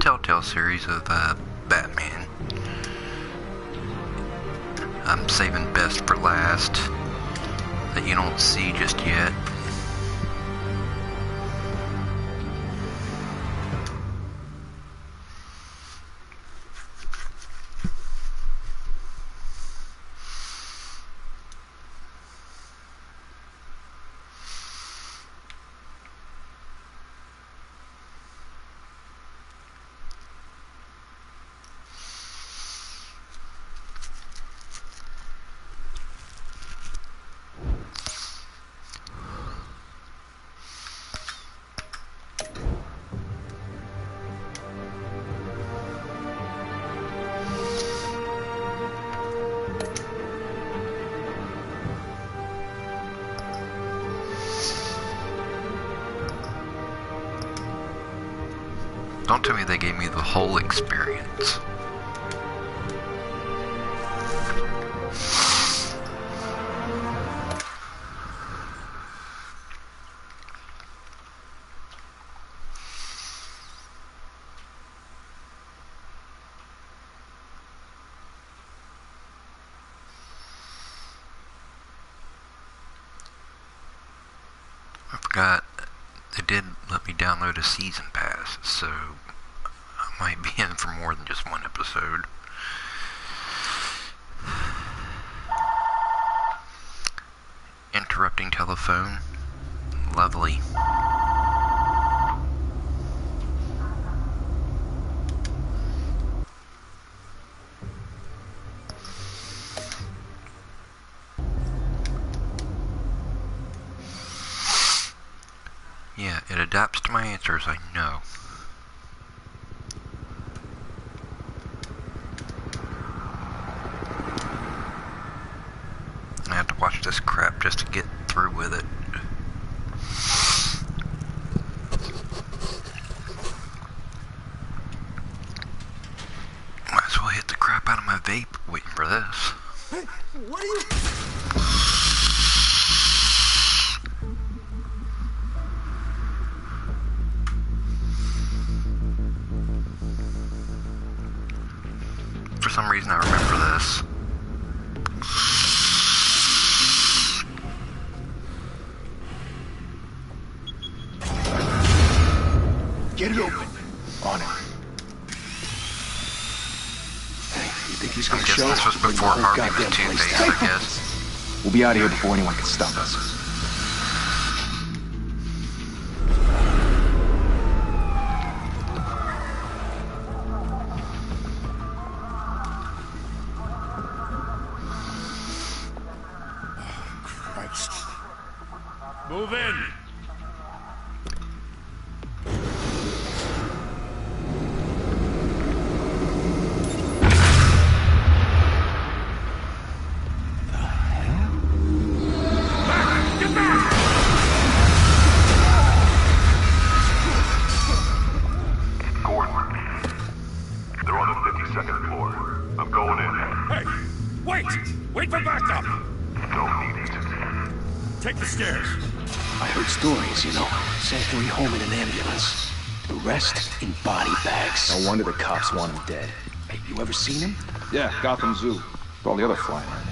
Telltale series of Batman. I'm saving best for last, that you don't see just yet. Don't tell me they gave me the whole experience. I forgot they did let me download a season pass, so I might be in for more than just one episode. Interrupting telephone. Lovely. Yeah, it adapts to my answers, I know. I have to watch this crap just to get through with it. Might as well hit the crap out of my vape waiting for this. Hey, what are you... For some reason I remember this. Get it open. On it. Hey, you think he's gonna show? This was before Harvey was Two-Face, I guess. We'll be out of here before anyone can stop us. Move in! Wait for backup! Don't need it. Take the stairs. I heard stories, you know. Sent Harry home in an ambulance. The rest in body bags. No wonder the cops want him dead. Hey, you ever seen him? Yeah, Gotham Zoo. With all the other flying around.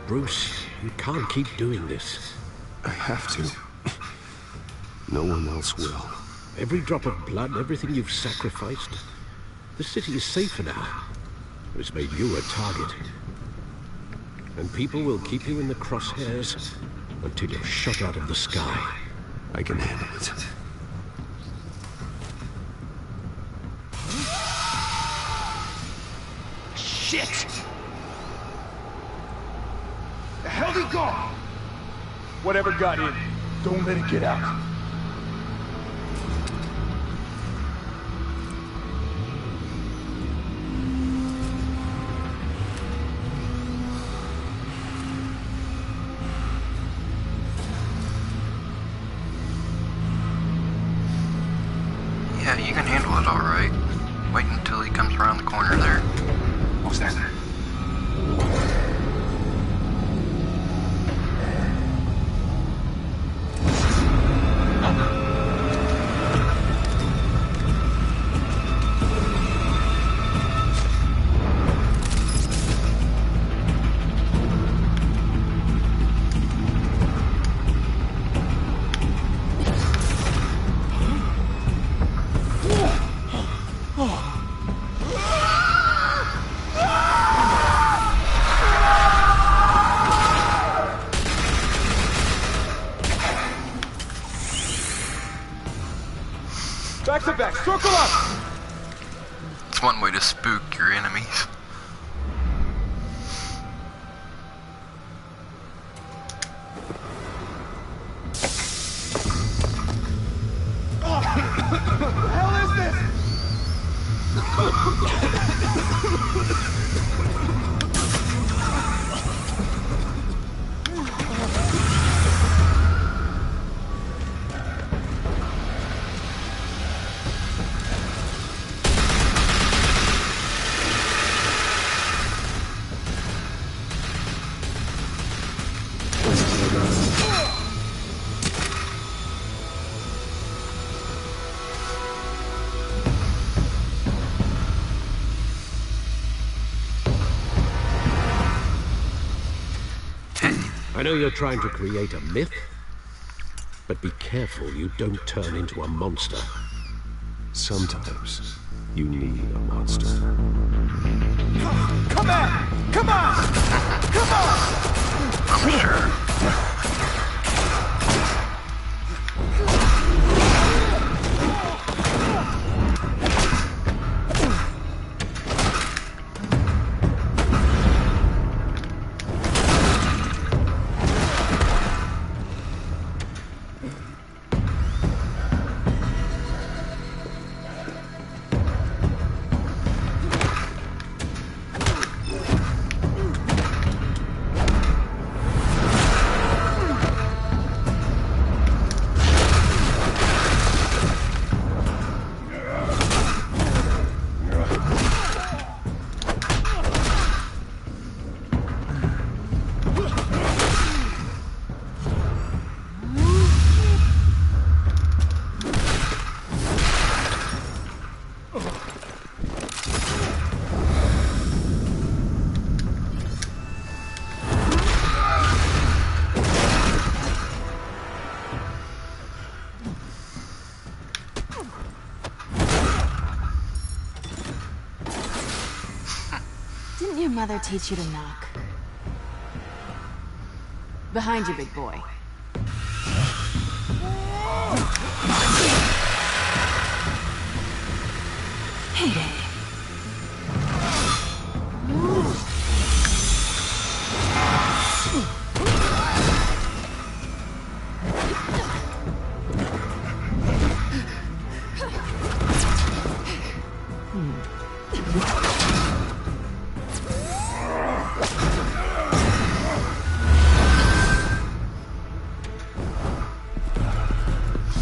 Bruce, you can't keep doing this. I have to. No one else will. Every drop of blood, everything you've sacrificed. The city is safer now. It's made you a target. And people will keep you in the crosshairs until you're shot out of the sky. I can handle it. Shit! The hell did go? Whatever got in, don't let it get out. Yeah, you can handle it alright. Wait until he comes around the corner there. What's that? Back to back, circle up! It's one way to spook your enemies. I know you're trying to create a myth, but be careful you don't turn into a monster. Sometimes you need a monster. Come on! Come on! Come on! I'm sure. Didn't your mother teach you to knock? Behind you, big boy. Heyday.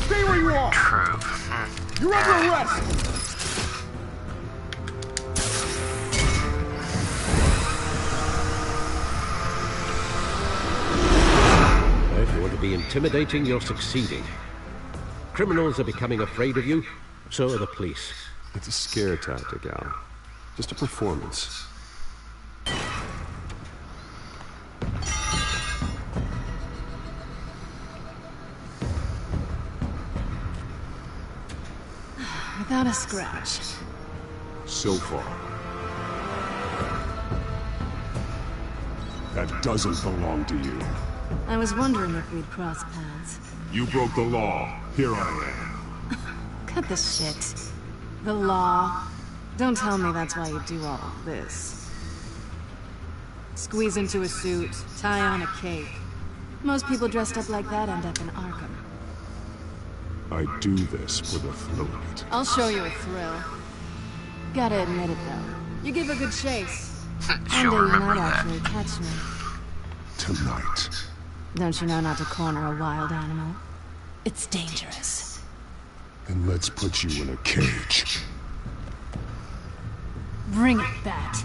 Stay where you are! True. You're under arrest! If you want to be intimidating, you're succeeding. Criminals are becoming afraid of you, so are the police. It's a scare tactic, Al. Just a performance. Without a scratch. So far. That doesn't belong to you. I was wondering if we'd cross paths. You broke the law. Here I am. Cut the shit. The law. Don't tell me that's why you do all of this. Squeeze into a suit, tie on a cape. Most people dressed up like that end up in Arkham. I do this for the thrill of it. I'll show you a thrill. Gotta admit it, though. You give a good chase. One day She'll you remember might that. actually catch me. Tonight. Don't you know not to corner a wild animal? It's dangerous. Then let's put you in a cage. Bring it, Bat.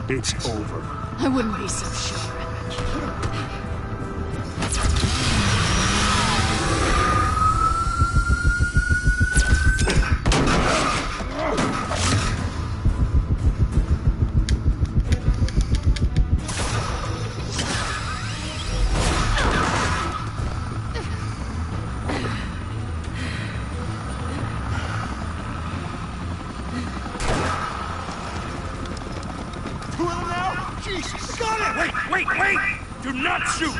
It's over. I wouldn't be so sure. Two of them now? Jesus! Got it! Wait! Do not shoot!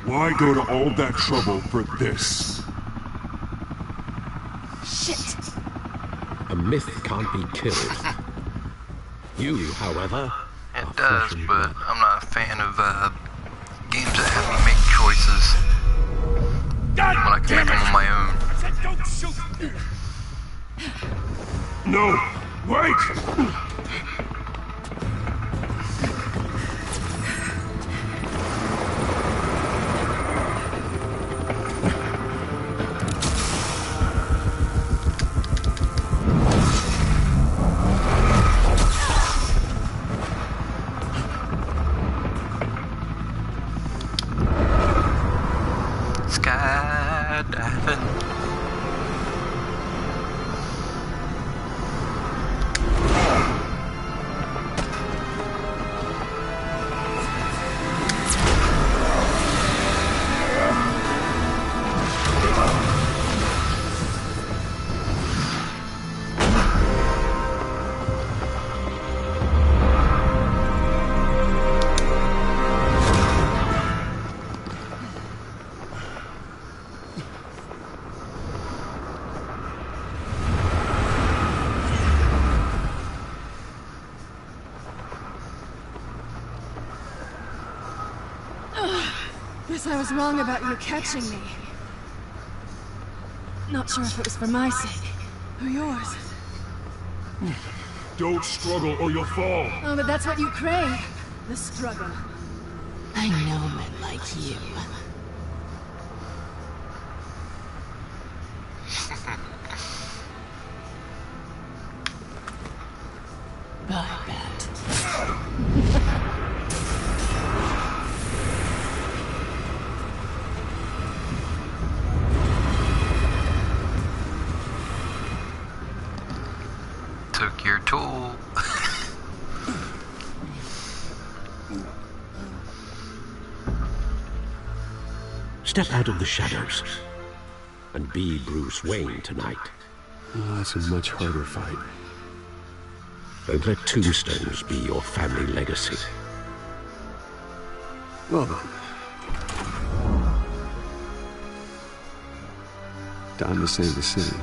Why go to all that trouble for this? Shit! A myth can't be killed. You, however, are It flesh does, and but blood. I'm not a fan of games that have me make choices God when I can make them on my own. I said don't shoot! No! Wait! Skydiving. Guess I was wrong about you catching me. Not sure if it was for my sake or yours. Don't struggle or you'll fall. Oh, but that's what you crave. The struggle. I know men like you. Bye, Bat. Tool. Step out of the shadows and be Bruce Wayne tonight. Oh, that's a much harder fight. Don't let tombstones be your family legacy. Well then. Time to save the city.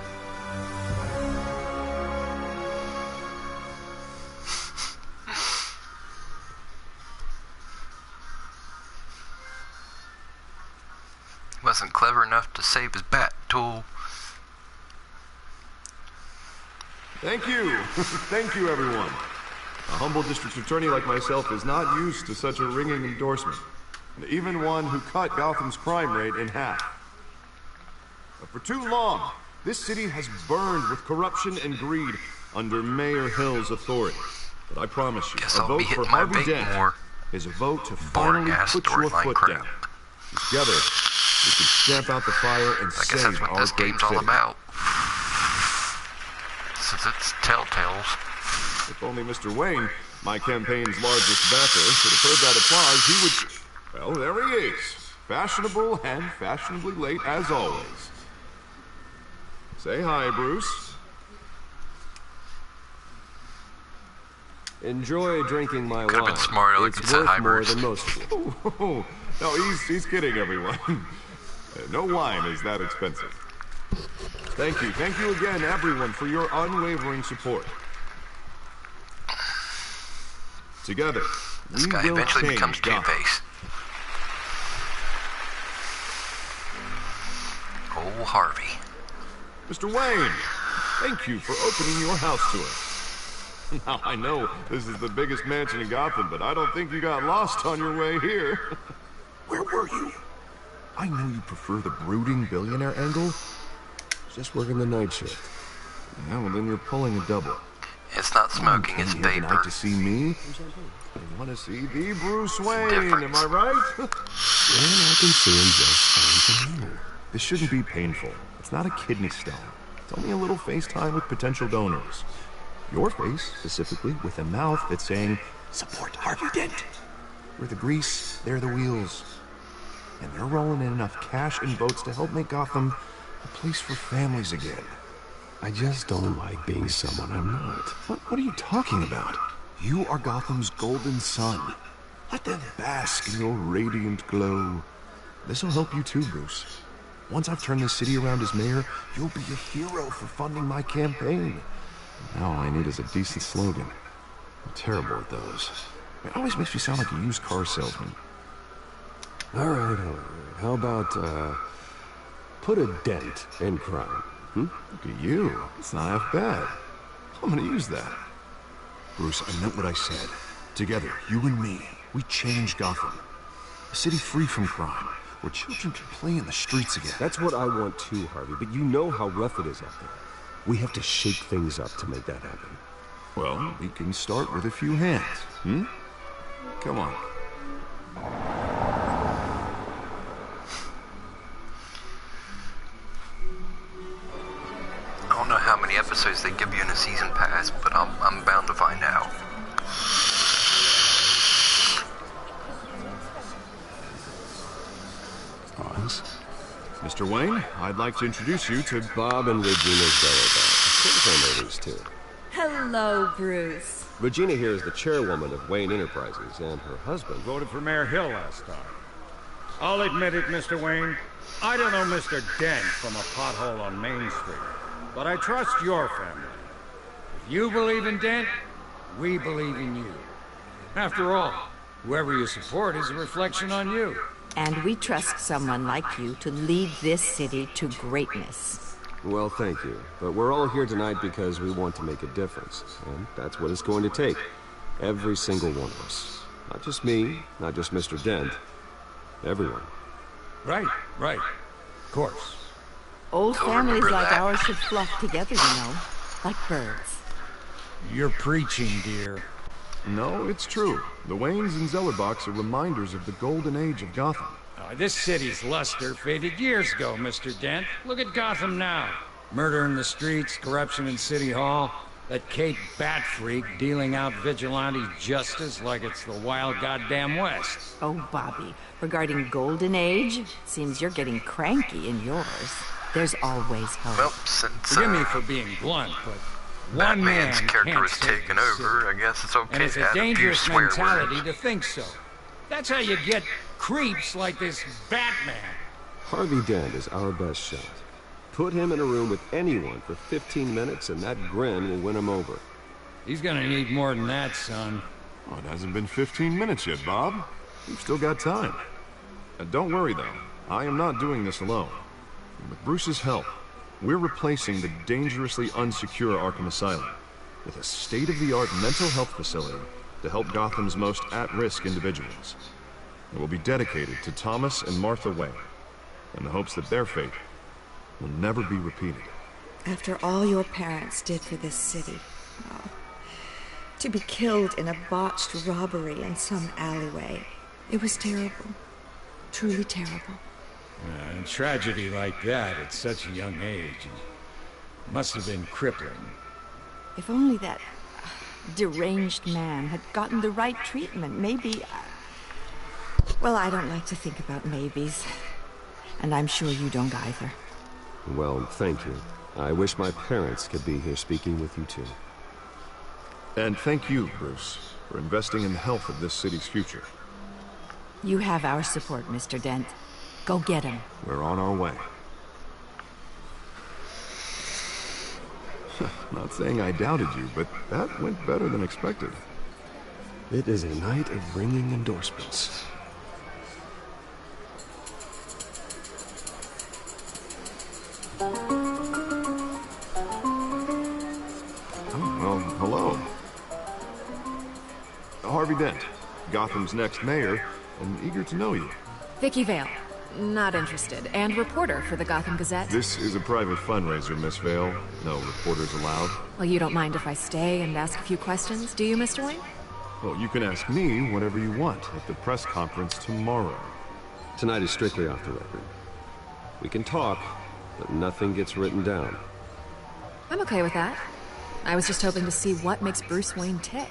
Wasn't clever enough to save his bat tool. Thank you. Thank you, everyone. A humble district attorney like myself is not used to such a ringing endorsement. And even one who cut Gotham's crime rate in half. But for too long, this city has burned with corruption and greed under Mayor Hill's authority. But I promise you, Guess a I'll vote be for hitting my Harvey bait Dent more. is a vote to finally Boring-ass put your storyline foot crap. down. Together, we can stamp out the fire and I guess save that's what our this great game's all city. about. Since it's Telltales. If only Mr. Wayne, my campaign's largest backer, could have heard that applause, he would... Well, there he is. Fashionable and fashionably late as always. Say hi, Bruce. Enjoy drinking my Could've wine. been smarter if It's you said worth hi, more Bruce. than most of you. No, he's kidding, everyone. No wine is that expensive. Thank you again, everyone, for your unwavering support. Together, This we guy will eventually change becomes Gotham. Two-Face. Oh, Harvey. Mr. Wayne, thank you for opening your house to us. Now, I know this is the biggest mansion in Gotham, but I don't think you got lost on your way here. Where were you? I know you prefer the brooding billionaire angle. Just working the night shift. Yeah, well, then you're pulling a double. It's not smoking, it's Came here tonight vapor. to see me? You want to see the Bruce Wayne, different. am I right? And I can see him just fine from here. This shouldn't be painful. It's not a kidney stone. It's only a little FaceTime with potential donors. Your face, specifically, with a mouth that's saying, support Harvey Dent. We're the grease, they're the wheels. And they're rolling in enough cash and votes to help make Gotham a place for families again. I just don't like being someone I'm not. What are you talking about? You are Gotham's golden sun. Let them bask in your radiant glow. This'll help you too, Bruce. Once I've turned this city around as mayor, you'll be a hero for funding my campaign. Now all I need is a decent slogan. I'm terrible at those. It always makes me sound like a used car salesman. All right. How about, put a dent in crime? Look at you. It's not half bad. I'm gonna use that. Bruce, I meant what I said. Together, you and me, we change Gotham. A city free from crime, where children can play in the streets again. That's what I want too, Harvey, but you know how rough it is out there. We have to shake things up to make that happen. Well, we can start with a few hands, Come on. I don't know how many episodes they give you in a season pass, but I'm bound to find out. Pause. Mr. Wayne, I'd like to introduce you to Bob and Regina's Belloback. Of course I know these two. Hello, Bruce. Regina here is the chairwoman of Wayne Enterprises, and her husband... Voted for Mayor Hill last time. I'll admit it, Mr. Wayne. I don't know Mr. Dent from a pothole on Main Street, but I trust your family. If you believe in Dent, we believe in you. After all, whoever you support is a reflection on you. And we trust someone like you to lead this city to greatness. Well, thank you. But we're all here tonight because we want to make a difference. And that's what it's going to take. Every single one of us. Not just me, not just Mr. Dent. Everyone. Right. Of course. Old Don't families remember like that. ours should flock together, you know. Like birds. You're preaching, dear. No, it's true. The Waynes and Zellerbachs are reminders of the golden age of Gotham. This city's luster faded years ago, Mr. Dent. Look at Gotham now. Murder in the streets, corruption in City Hall. That Kate Bat Freak dealing out vigilante justice like it's the wild goddamn West. Oh, Bobby, regarding Golden Age, seems you're getting cranky in yours. There's always hope. Well, since Forgive me for being blunt, but one Batman's man character can't was save taken the over, city. I guess it's okay And it's to a add a few dangerous swear mentality words. to think so. That's how you get creeps like this Batman. Harvey Dent is our best shot. Put him in a room with anyone for 15 minutes and that grin will win him over. He's gonna need more than that, son. Oh, it hasn't been 15 minutes yet, Bob. You've still got time. Don't worry, though. I am not doing this alone. With Bruce's help, we're replacing the dangerously unsecure Arkham Asylum with a state-of-the-art mental health facility to help Gotham's most at-risk individuals. It will be dedicated to Thomas and Martha Wayne, in the hopes that their fate will never be repeated. After all your parents did for this city, oh, to be killed in a botched robbery in some alleyway, it was terrible. Truly terrible. And tragedy like that at such a young age must have been crippling. If only that deranged man had gotten the right treatment, maybe... Well, I don't like to think about maybes. And I'm sure you don't either. Well, thank you. I wish my parents could be here speaking with you too. And thank you, Bruce, for investing in the health of this city's future. You have our support, Mr. Dent. Go get him. We're on our way. Not saying I doubted you, but that went better than expected. It is a night of ringing endorsements. Oh, well, hello. Harvey Dent, Gotham's next mayor, and eager to know you. Vicky Vale. Not interested. And reporter for the Gotham Gazette. This is a private fundraiser, Miss Vale. No reporters allowed. Well, you don't mind if I stay and ask a few questions, do you, Mr. Wayne? Well, you can ask me whatever you want at the press conference tomorrow. Tonight is strictly off the record. We can talk, but nothing gets written down. I'm okay with that. I was just hoping to see what makes Bruce Wayne tick.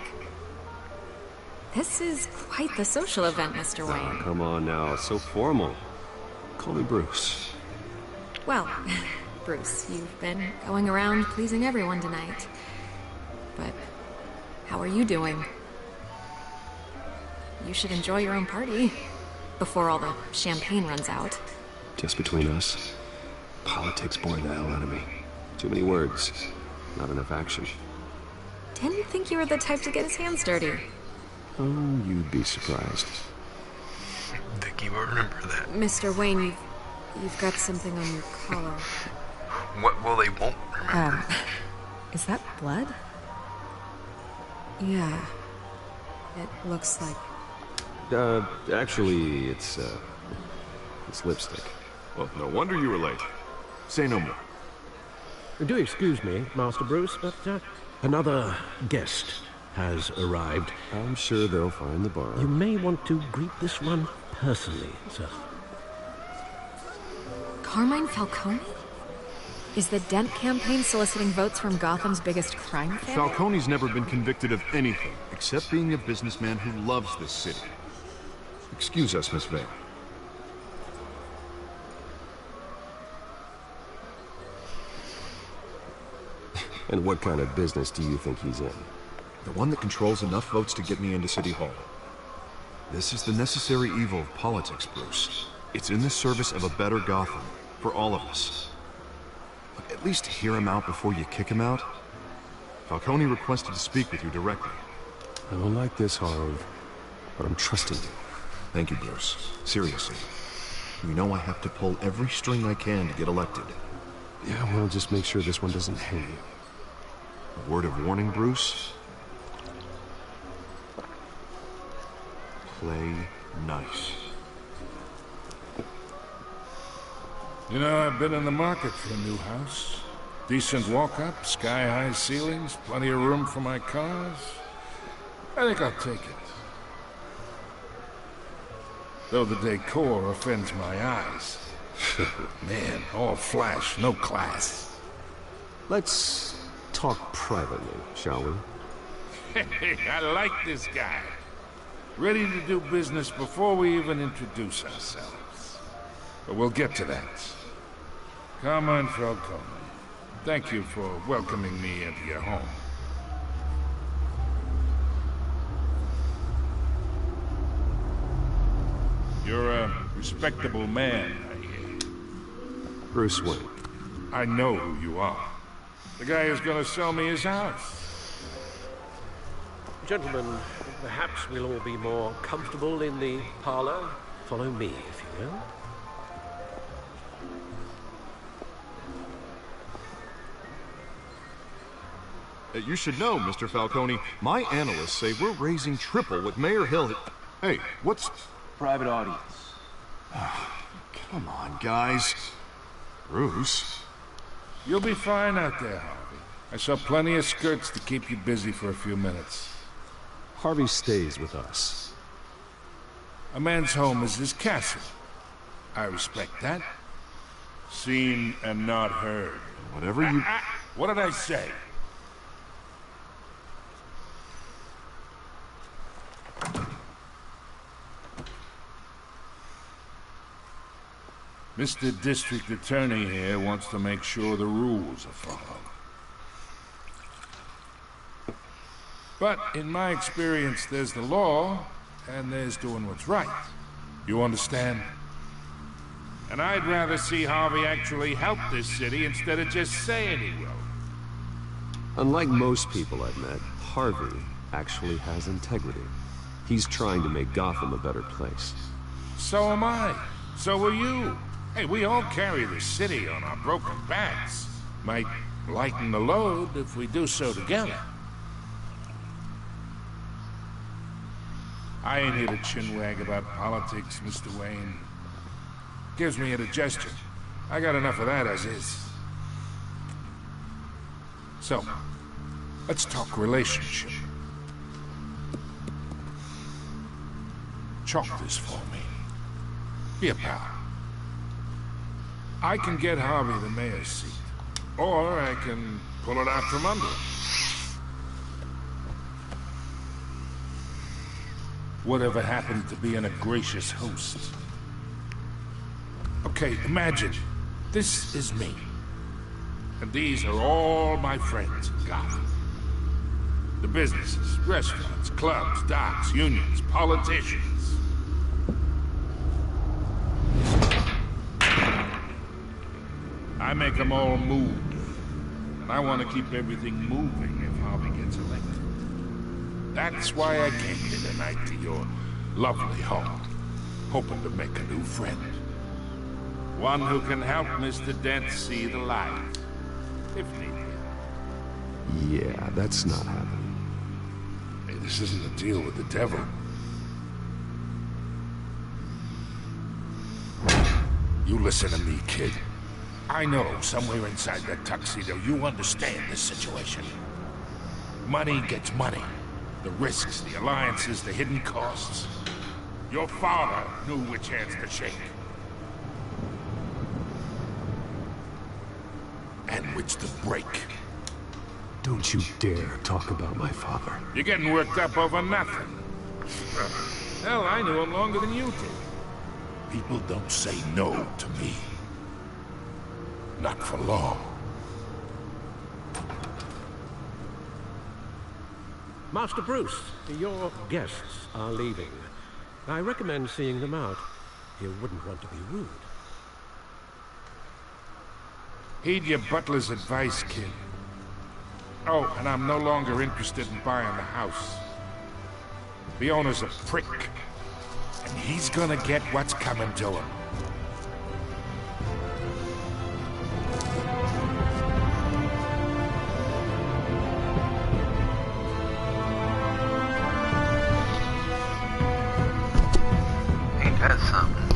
This is quite the social event, Mr. Wayne. Oh, come on now, so formal. Call me Bruce. Well, Bruce, you've been going around pleasing everyone tonight. But how are you doing? You should enjoy your own party before all the champagne runs out. Just between us, politics bored the hell out of me. Too many words, not enough action. Didn't think you were the type to get his hands dirty. Oh, you'd be surprised. I think you will remember that. Mr. Wayne, you've got something on your collar. What? Well, they won't remember. Is that blood? Yeah. It looks like... Actually, it's lipstick. Well, no wonder you were late. Say no more. Do excuse me, Master Bruce, but another guest has arrived. I'm sure they'll find the bar. You may want to greet this one personally, sir. Carmine Falcone? Is the Dent campaign soliciting votes from Gotham's biggest crime family? Falcone's never been convicted of anything except being a businessman who loves this city. Excuse us, Miss Vale. And what kind of business do you think he's in? The one that controls enough votes to get me into City Hall. This is the necessary evil of politics, Bruce. It's in the service of a better Gotham, for all of us. Look, at least hear him out before you kick him out. Falcone requested to speak with you directly. I don't like this, Harv, but I'm trusting you. Thank you, Bruce. Seriously. You know I have to pull every string I can to get elected. Yeah, well, just make sure this one doesn't hang you. A word of warning, Bruce. Play nice. You know, I've been in the market for a new house. Decent walk-up, sky-high ceilings, plenty of room for my cars. I think I'll take it. Though the decor offends my eyes. Man, all flash, no class. Let's talk privately, shall we? Hey, I like this guy. Ready to do business before we even introduce ourselves. But we'll get to that. Carmine Falcone, thank you for welcoming me into your home. You're a respectable man, I hear. Bruce Wayne. I know who you are. The guy who's gonna sell me his house. Gentlemen, perhaps we'll all be more comfortable in the parlor. Follow me, if you will. You should know, Mr. Falcone, my analysts say we're raising triple what Mayor Hill... Hey, what's... Private audience. Come on, guys. Bruce? You'll be fine out there, Harvey. I saw plenty of skirts to keep you busy for a few minutes. Harvey stays with us. A man's home is his castle. I respect that. Seen and not heard. Whatever you... What did I say? Mr. District Attorney here wants to make sure the rules are followed. But in my experience, there's the law, and there's doing what's right. You understand? And I'd rather see Harvey actually help this city instead of just saying he will. Unlike most people I've met, Harvey actually has integrity. He's trying to make Gotham a better place. So am I. So are you. Hey, we all carry this city on our broken backs. Might lighten the load if we do so together. I ain't here to chinwag about politics, Mr. Wayne. Gives me indigestion. I got enough of that as is. So, let's talk relationship. Chalk this for me. Be a pal. I can get Harvey the mayor's seat, or I can pull it out from under him. Whatever happened to being a gracious host? Okay, imagine, this is me. And these are all my friends in Gotham. The businesses, restaurants, clubs, docks, unions, politicians. I make them all move. And I want to keep everything moving if Harvey gets elected. That's why I came here tonight to your lovely home, hoping to make a new friend. One who can help Mr. Dent see the light, if need be. Yeah, that's not happening. Hey, this isn't a deal with the devil. You listen to me, kid. I know somewhere inside that tuxedo you understand this situation. Money gets money. The risks, the alliances, the hidden costs. Your father knew which hands to shake. And which to break. Don't you dare talk about my father. You're getting worked up over nothing. Hell, I knew him longer than you did. People don't say no to me. Not for long. Master Bruce, your guests are leaving. I recommend seeing them out. You wouldn't want to be rude. Heed your butler's advice, kid. Oh, and I'm no longer interested in buying the house. The owner's a prick. And he's gonna get what's coming to him. That's something.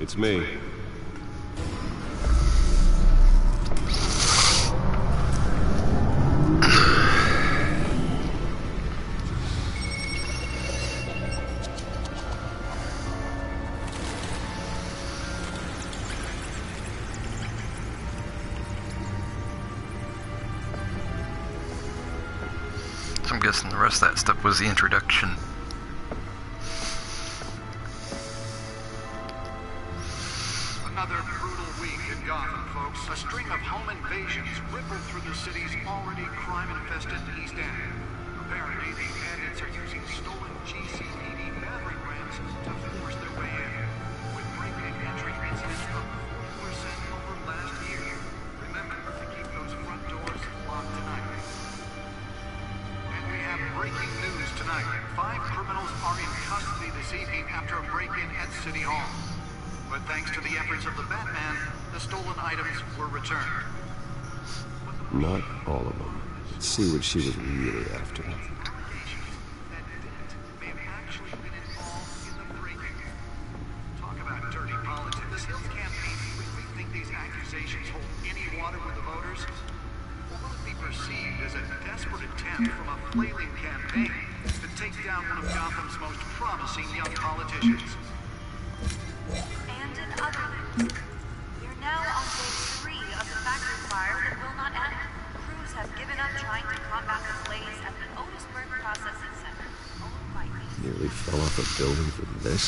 It's me. I'm guessing the rest of that stuff was the introduction. Another brutal week in Gotham, folks. A string of home invasions rippled through the city's already crime-infested East End. Apparently, the bandits are using stolen GCPD battering rams to force their way in, with break-in entry incidents up 40% over last year. Remember to keep those front doors locked tonight. And we have breaking news tonight. 5 criminals are in custody this evening after a break-in at City Hall. But thanks to the efforts of the Batman, the stolen items were returned. Not all of them. Let's see what she was really after. Talk about dirty politics. The Hills campaign really think these accusations hold any water with the voters? Will it be perceived as a desperate attempt from a flailing campaign to take down one of Gotham's most promising young politicians? And in other news, we're now on day 3 of the factory fire that will not end. Crews have given up trying to combat the blaze at the Otisburg Processing Center. Nearly fell off a building for this?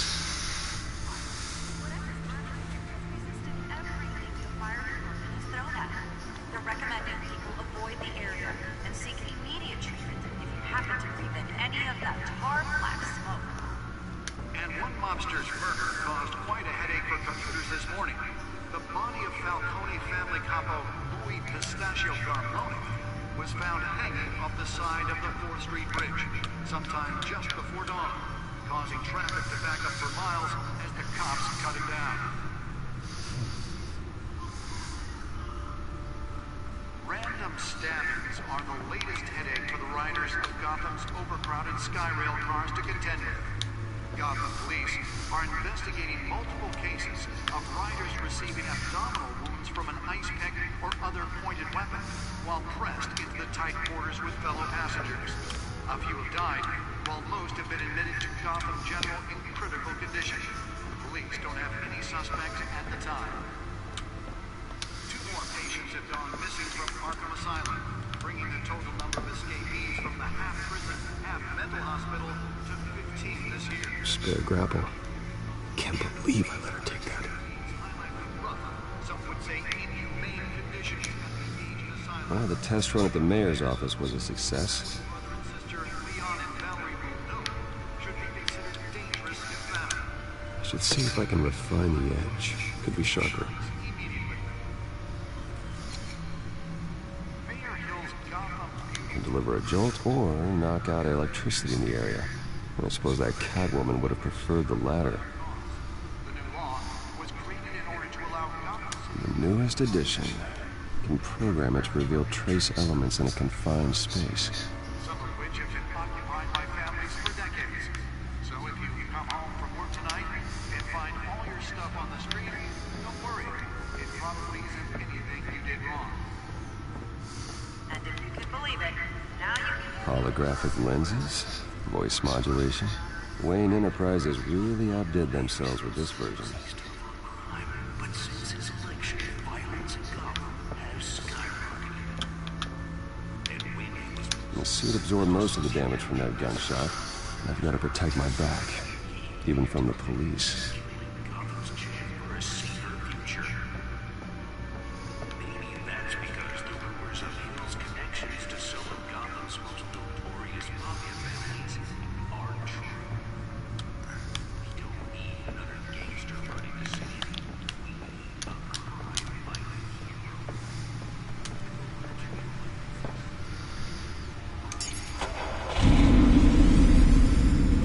They're recommending people avoid the area and seek immediate treatment if you happen to breathe in any of that tar black smoke. And one mobster's murder caused quite a headache for computers this morning. The body of Falcone family capo Louis Pistachio Garmoni was found hanging off the side of the 4th Street Bridge sometime just before dawn, causing traffic to back up for miles as the cops cut him down. Random stabbings are the latest headache for the riders of Gotham's overcrowded Skyrail cars to contend with. Gotham police are investigating multiple cases of riders receiving abdominal wounds from an ice pick or other pointed weapon while pressed into the tight quarters with fellow passengers. A few have died, while most have been admitted to Gotham General in critical condition. Police don't have any suspects at the time. 2 more patients have gone missing from Arkham Asylum, bringing the total number of escapees from the half-prison, half-mental hospital to 15 this year. Spare grapple. Can't believe I let her take that. Some would say inhumane conditions at the aging asylum. Well, the test run at the mayor's office was a success. I should see if I can refine the edge. Could be sharper. Can deliver a jolt or knock out electricity in the area. I suppose that Catwoman would have preferred the latter. The newest edition can program it to reveal trace elements in a confined space. Some of which have been occupied by families for decades. So if you come home from work tonight and find all your stuff on the street, don't worry. It probably isn't anything you did wrong. And if you can believe it, now you can... Holographic lenses, voice modulation. Wayne Enterprises really outdid themselves with this version. But since his election, violence in Gotham has skyrocketed. And when he was... The suit absorbed most of the damage from that gunshot. And I've got to protect my back, even from the police. Gotham's chance for a safer future. Maybe that's because the rumors of Hill's connections to some of Gotham's most notorious mafia families are true. We don't need another gangster running the city. We need a crime-fighting hero.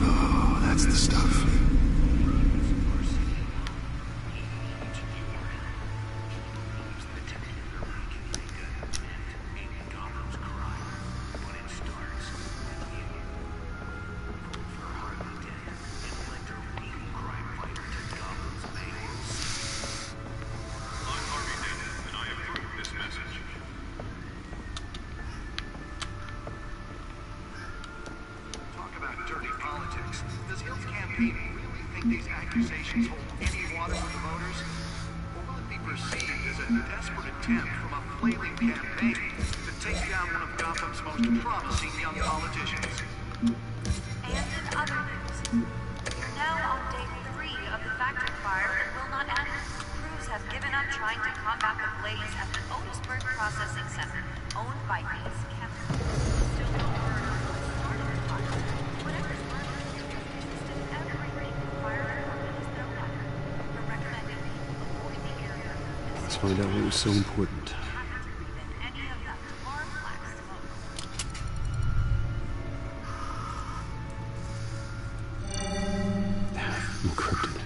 Oh, that's the stuff. violations hold any water for the voters? Or will it be perceived as a desperate attempt from a flailing campaign to take down one of Gotham's most promising young politicians? And in other news, we're now on day 3 of the factory fire that will not end. Crews have given up trying to combat the blaze at the Otisburg Processing Center, owned by Ace Chemical. Still no word on what started the fire. Whatever's burned, resisted everything the fire department has thrown at it. We're recommending people avoid the area. Let's find out what was so important. Any of that far black smoke. Encrypted.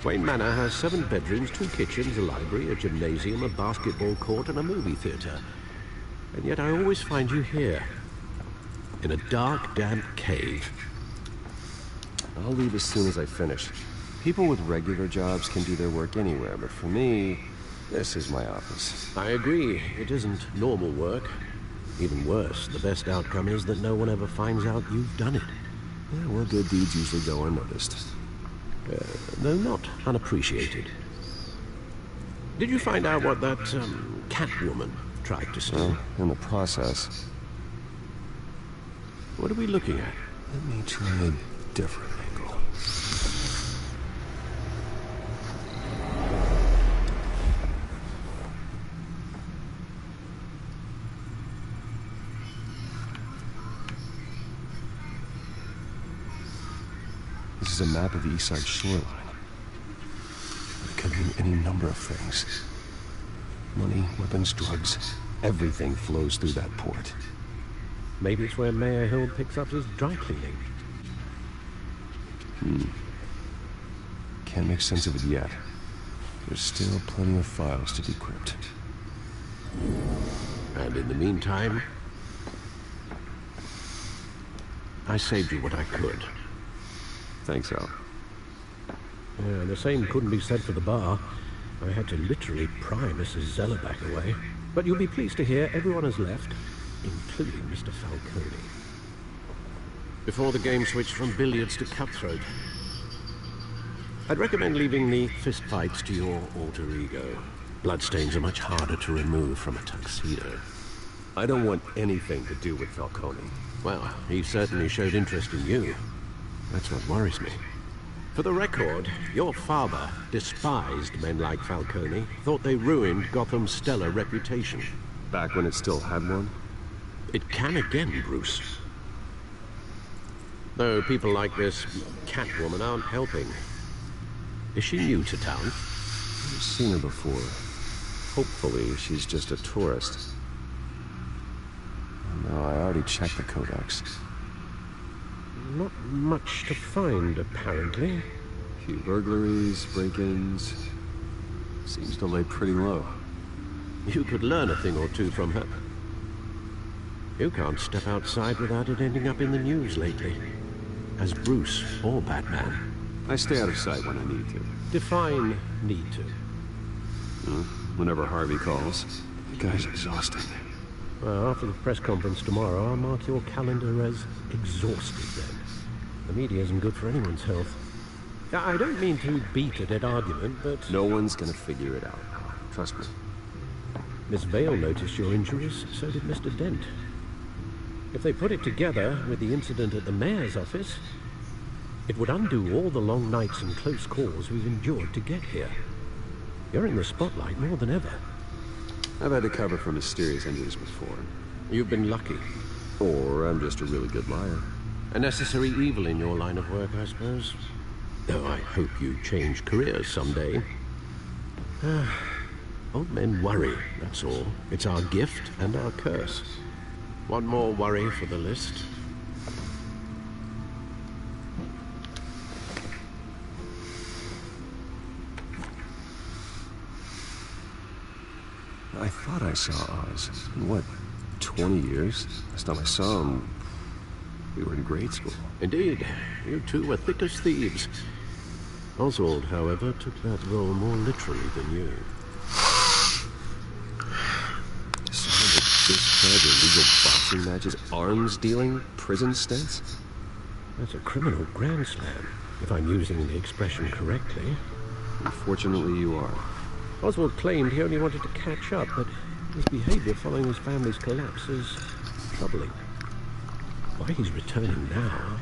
Wayne Manor has 7 bedrooms, 2 kitchens, a library, a gymnasium, a basketball court, and a movie theater. And yet I always find you here, in a dark, damp cave. I'll leave as soon as I finish. People with regular jobs can do their work anywhere, but for me, this is my office. I agree. It isn't normal work. Even worse, the best outcome is that no one ever finds out you've done it. Yeah, well, good deeds usually go unnoticed. Though not unappreciated. Did you find out what that, Catwoman tried to steal? Well, in the process. What are we looking at? Let me try a different angle. This is a map of the East Side shoreline. It could mean any number of things. Money, weapons, drugs, everything flows through that port. Maybe it's where Mayor Hill picks up his dry cleaning. Can't make sense of it yet. There's still plenty of files to decrypt. And in the meantime, I saved you what I could. Thanks, Al. Yeah, the same couldn't be said for the bar. I had to literally pry Mrs. Zellerback away. But you'll be pleased to hear everyone has left, including Mr. Falcone. Before the game switched from billiards to cutthroat. I'd recommend leaving the fistfights to your alter ego. Bloodstains are much harder to remove from a tuxedo. I don't want anything to do with Falcone. Well, he certainly showed interest in you. That's what worries me. For the record, your father despised men like Falcone, thought they ruined Gotham's stellar reputation. Back when it still had one? It can again, Bruce. Though people like this Catwoman aren't helping. Is she new to town? I've seen her before. Hopefully, she's just a tourist. No, I already checked the codex. Not much to find, apparently. A few burglaries, break-ins. Seems to lay pretty low. You could learn a thing or two from her. You can't step outside without it ending up in the news lately. As Bruce or Batman. I stay out of sight when I need to. Define need to. Whenever Harvey calls. The guy's exhausting. Well, after the press conference tomorrow, I'll mark your calendar as exhausted then. The media isn't good for anyone's health. I don't mean to beat a dead argument, but... No one's gonna figure it out. Trust me. Miss Vale noticed your injuries, so did Mr. Dent. If they put it together with the incident at the mayor's office, it would undo all the long nights and close calls we've endured to get here. You're in the spotlight more than ever. I've had to cover for mysterious injuries before. You've been lucky. Or I'm just a really good liar. A necessary evil in your line of work, I suppose. Though I hope you change careers someday. Old men worry, that's all. It's our gift and our curse. One more worry for the list. I thought I saw Oz. In what, 20 years? Last time I saw him, we were in grade school. Indeed. You two were thick as thieves. Oswald, however, took that role more literally than you. Some of the discharge illegal boxing matches, arms dealing, prison stints? That's a criminal grand slam. If I'm using the expression correctly. Unfortunately, you are. Oswald claimed he only wanted to catch up, but his behavior following his family's collapse is troubling. Why he's returning now?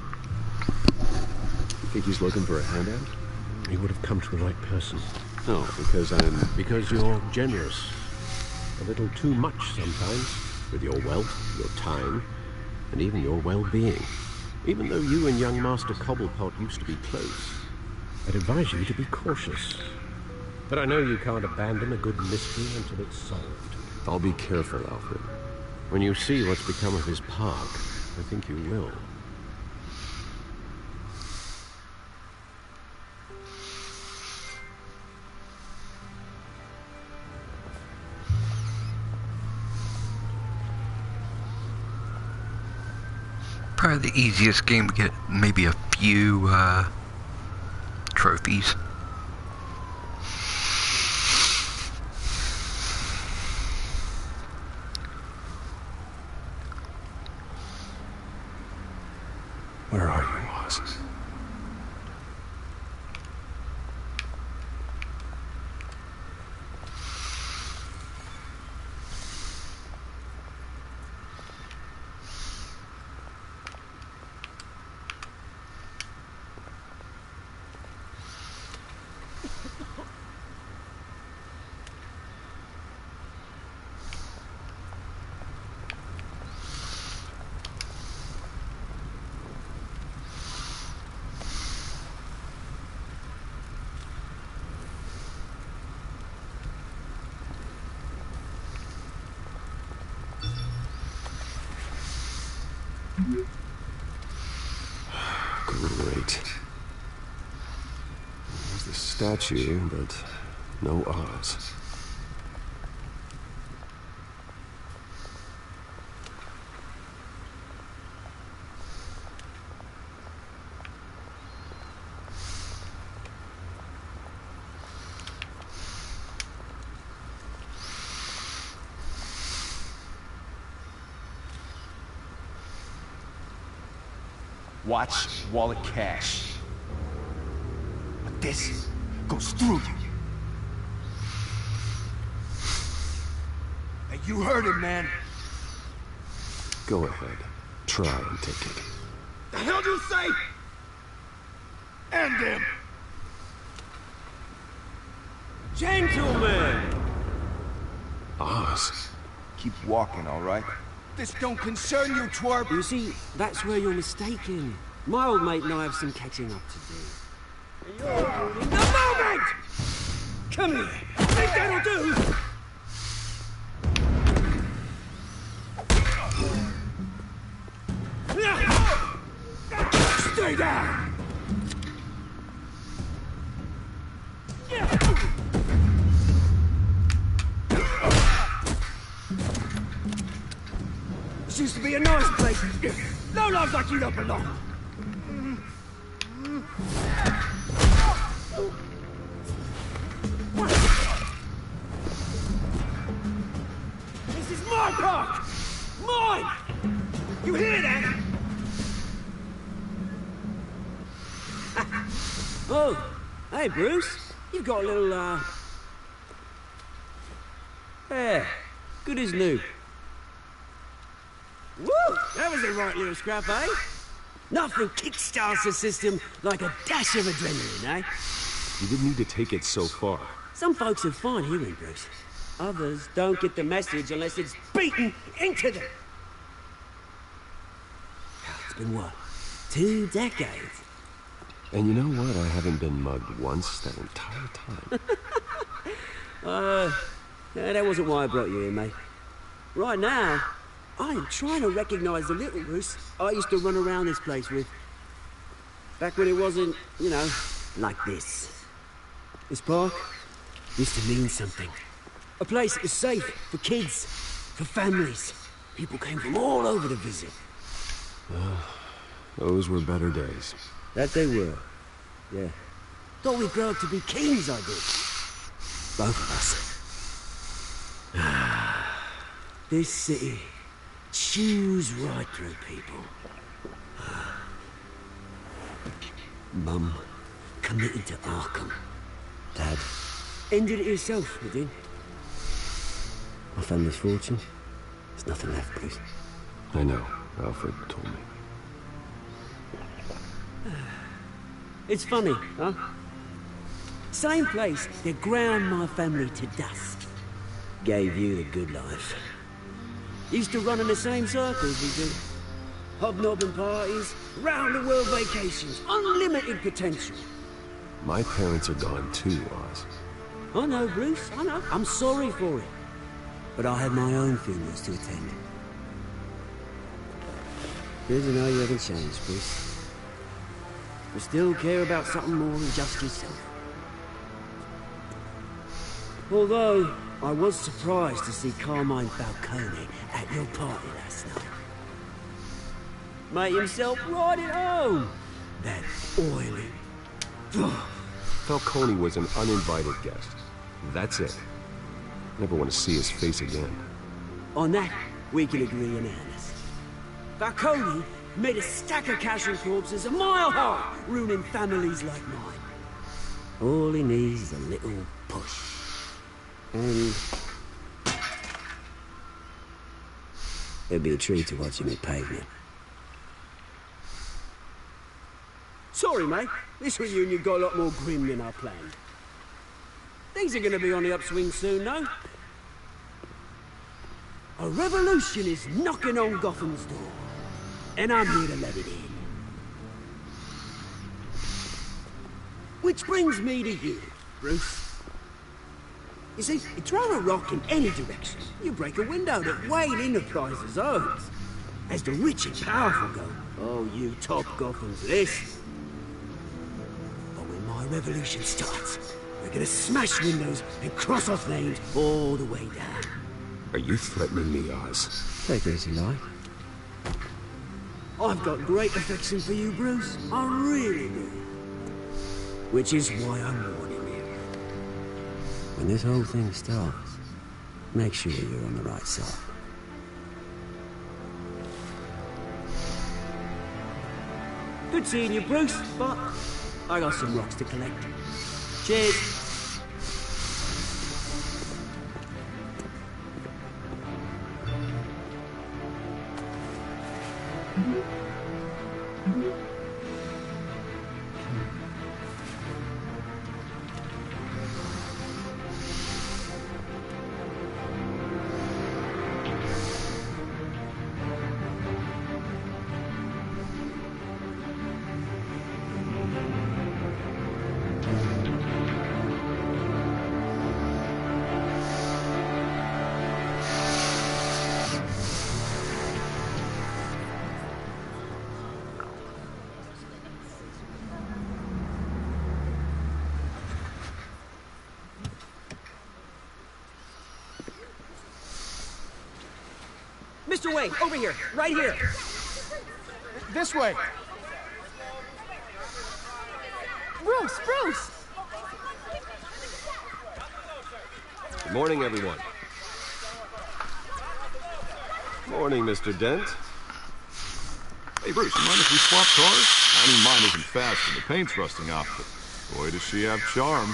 You think he's looking for a handout? He would have come to the right person. No, because Because you're generous. A little too much sometimes. With your wealth, your time, and even your well-being. Even though you and young Master Cobblepot used to be close, I'd advise you to be cautious. But I know you can't abandon a good mystery until it's solved. I'll be careful, Alfred. When you see what's become of his park, I think you will. Probably the easiest game to get maybe a few trophies. Where are you, Oz? Great. There's the statue, but no Oz. Watch wallet cash. But this goes through you. Hey, you heard it, man. Go ahead. Try and take it. The hell do you say? End him! Gentlemen! Oz. Keep walking, all right? This don't concern you, twerp! You see, that's where you're mistaken. My old mate and I have some catching up to do. You're ruining the moment! Come here! Think that'll do? Stay down! This used to be a nice place. No lives like you don't belong. This is my park! Mine! You hear that? Oh, hey Bruce. You've got a little, yeah, good as new. Woo! That was a right little scrap, eh? Nothing kickstarts the system like a dash of adrenaline, eh? You didn't need to take it so far. Some folks are fine hearing, Bruce. Others don't get the message unless it's beaten into them. It's been what? 2 decades? And you know what? I haven't been mugged once that entire time. Yeah, that wasn't why I brought you here, mate. Right now, I am trying to recognize the little Bruce I used to run around this place with. Back when it wasn't, you know, like this. This park used to mean something. A place that was safe for kids, for families. People came from all over to visit. Those were better days. That they were. Yeah. Thought we'd grow up to be kings, I did. Both of us. This city chews right through people. Mum, committed to Arkham. Dad ended it yourself, you did. My family's fortune. There's nothing left, Bruce. I know. Alfred told me. It's funny, huh? Same place that ground my family to dust. Gave you the good life. Used to run in the same circles we do. Hobnobbing parties, round-the-world vacations, unlimited potential. My parents are gone too, Oz. I know, Bruce, I know. I'm sorry for it. But I have my own funerals to attend. Good to know you haven't changed, Bruce. You still care about something more than just yourself. Although, I was surprised to see Carmine Falcone at your party last night. Made himself right at home. That oily... Falcone was an uninvited guest. That's it. Never want to see his face again. On that, we can agree in earnest. Falcone made a stack of casual corpses a mile high, ruining families like mine. All he needs is a little push. And... it'd be a treat to watch him hit pavement. Sorry, mate. This reunion got a lot more grim than I planned. Things are gonna be on the upswing soon, though. A revolution is knocking on Gotham's door. And I'm here to let it in. Which brings me to you, Bruce. You see, you throw a rock in any direction, you break a window that Wayne Enterprises owns. As the rich and powerful go, oh, you top Gotham's this. But when my revolution starts, we're gonna smash windows and cross off names all the way down. Are you threatening me, Oz? Take it as you like. I've got great affection for you, Bruce. I really do. Which is why I'm warning you. When this whole thing starts, make sure you're on the right side. Good seeing you, Bruce, but I got some rocks to collect. Cheers. Mr. Wayne, over here, right here. This way. Bruce, Bruce! Good morning, everyone. Morning, Mr. Dent. Hey, Bruce, you mind if we swap cars? I mean, mine isn't fast and the paint's rusting off, but boy, does she have charm.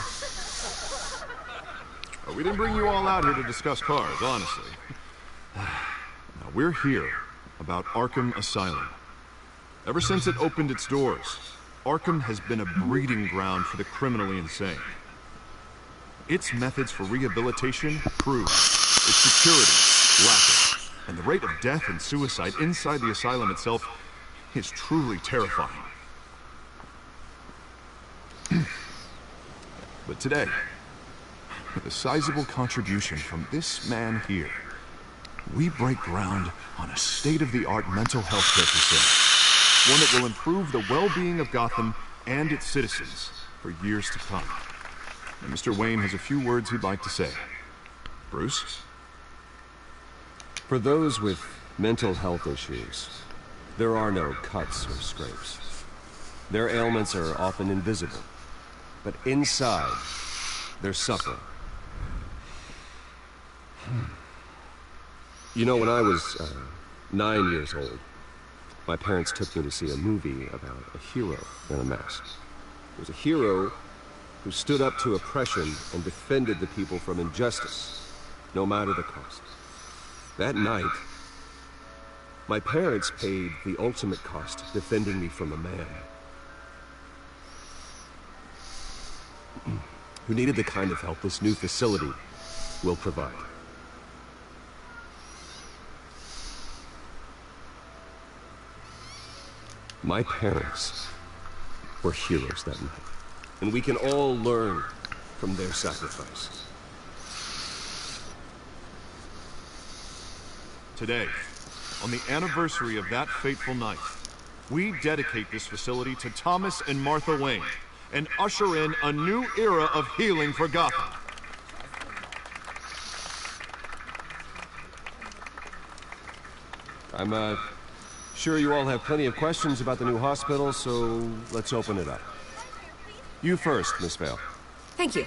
We didn't bring you all out here to discuss cars, honestly. Now, we're here about Arkham Asylum. Ever since it opened its doors, Arkham has been a breeding ground for the criminally insane. Its methods for rehabilitation proved, its security lacking, and the rate of death and suicide inside the asylum itself is truly terrifying. But today, with a sizable contribution from this man here, we break ground on a state-of-the-art mental health care facility, one that will improve the well-being of Gotham and its citizens for years to come. And Mr. Wayne has a few words he'd like to say. Bruce? For those with mental health issues, there are no cuts or scrapes. Their ailments are often invisible, but inside, they're suffering. You know, when I was 9 years old, my parents took me to see a movie about a hero in a mask. He was a hero who stood up to oppression and defended the people from injustice, no matter the cost. That night, my parents paid the ultimate cost defending me from a man who needed the kind of help this new facility will provide. My parents were heroes that night, and we can all learn from their sacrifice. Today, on the anniversary of that fateful night, we dedicate this facility to Thomas and Martha Wayne and usher in a new era of healing for Gotham. I'm sure you all have plenty of questions about the new hospital, so let's open it up. You first, Miss Vale. Thank you.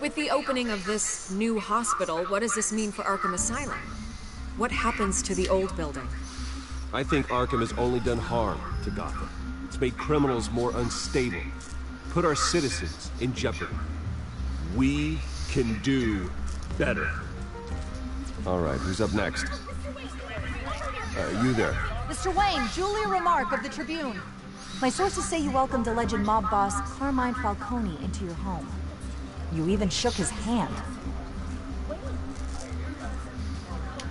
With the opening of this new hospital, what does this mean for Arkham Asylum? What happens to the old building? I think Arkham has only done harm to Gotham. It's made criminals more unstable, put our citizens in jeopardy. We can do better. All right, who's up next? You there. Mr. Wayne, Julia Remark of the Tribune. My sources say you welcomed alleged mob boss Carmine Falcone into your home. You even shook his hand.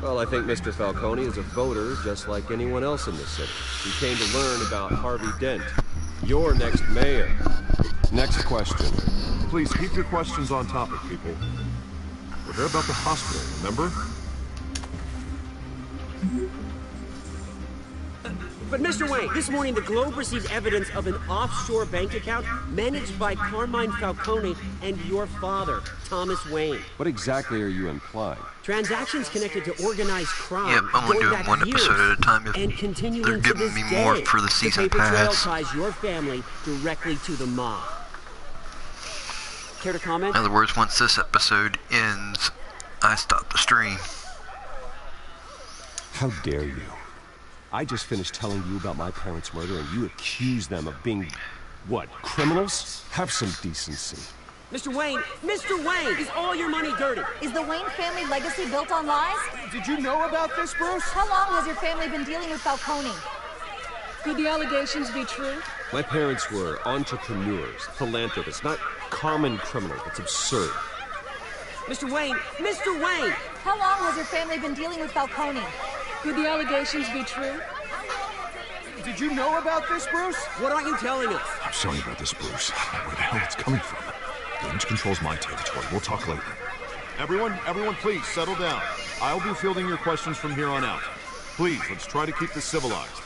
Well, I think Mr. Falcone is a voter just like anyone else in this city. He came to learn about Harvey Dent, your next mayor. Next question. Please keep your questions on topic, people. We're here about the hospital, remember? But Mr. Wayne, this morning the Globe received evidence of an offshore bank account managed by Carmine Falcone and your father, Thomas Wayne. What exactly are you implying? Transactions connected to organized crime. Yep, I'm gonna do it one episode at a time if and continuing they're giving to this me day. more for the season paper trail pass. ties your family directly to the mob. Care to comment? In other words, once this episode ends, I stop the stream. How dare you? I just finished telling you about my parents' murder and you accuse them of being, what, criminals? Have some decency. Mr. Wayne, is all your money dirty? Is the Wayne family legacy built on lies? Did you know about this, Bruce? How long has your family been dealing with Falcone? Could the allegations be true? My parents were entrepreneurs, philanthropists, not common criminals. It's absurd. Mr. Wayne! How long has your family been dealing with Falcone? Could the allegations be true? Did you know about this, Bruce? What aren't you telling us? I'm sorry about this, Bruce. Where the hell it's coming from? Damage control's my territory. We'll talk later. Everyone, please settle down. I'll be fielding your questions from here on out. Please, let's try to keep this civilized.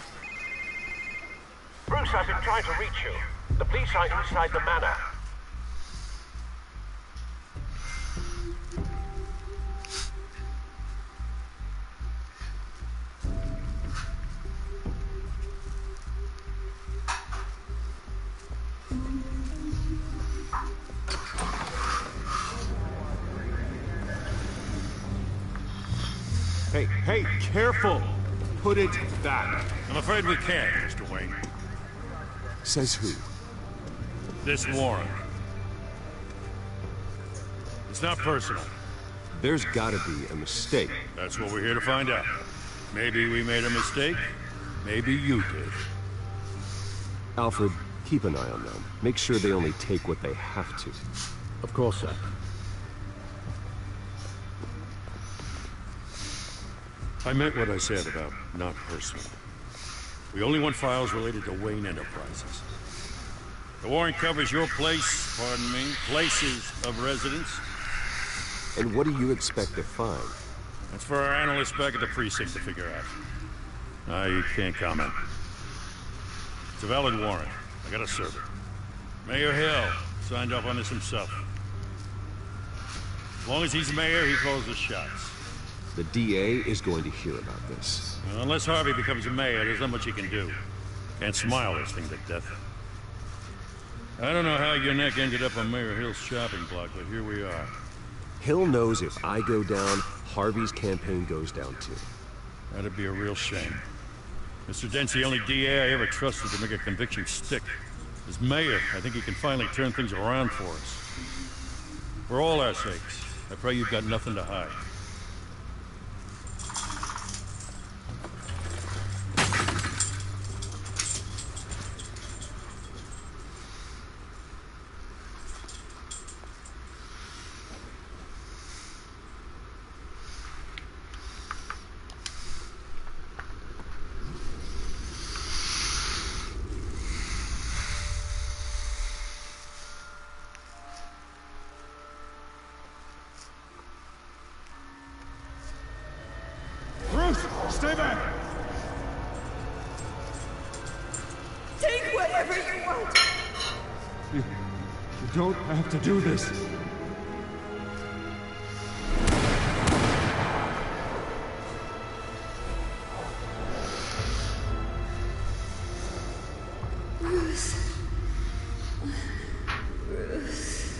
Bruce, I've been trying to reach you. The police are inside the manor. Hey, careful! Put it back. I'm afraid we can't, Mr. Wayne. Says who? This warrant. It's not personal. There's gotta be a mistake. That's what we're here to find out. Maybe we made a mistake. Maybe you did. Alfred, keep an eye on them. Make sure they only take what they have to. Of course, sir. I meant what I said about not personal. We only want files related to Wayne Enterprises. The warrant covers your places of residence. And what do you expect to find? That's for our analysts back at the precinct to figure out. I can't comment. It's a valid warrant. I gotta serve it. Mayor Hill signed off on this himself. As long as he's mayor, he calls the shots. The DA is going to hear about this. Well, unless Harvey becomes a mayor, there's not much he can do. Can't smile this thing to death. I don't know how your neck ended up on Mayor Hill's shopping block, but here we are. Hill knows if I go down, Harvey's campaign goes down too. That'd be a real shame. Mr. Dent's the only DA I ever trusted to make a conviction stick. As mayor, I think he can finally turn things around for us. For all our sakes, I pray you've got nothing to hide. Stay back! Take whatever you want! You don't have to do this. Bruce. Bruce.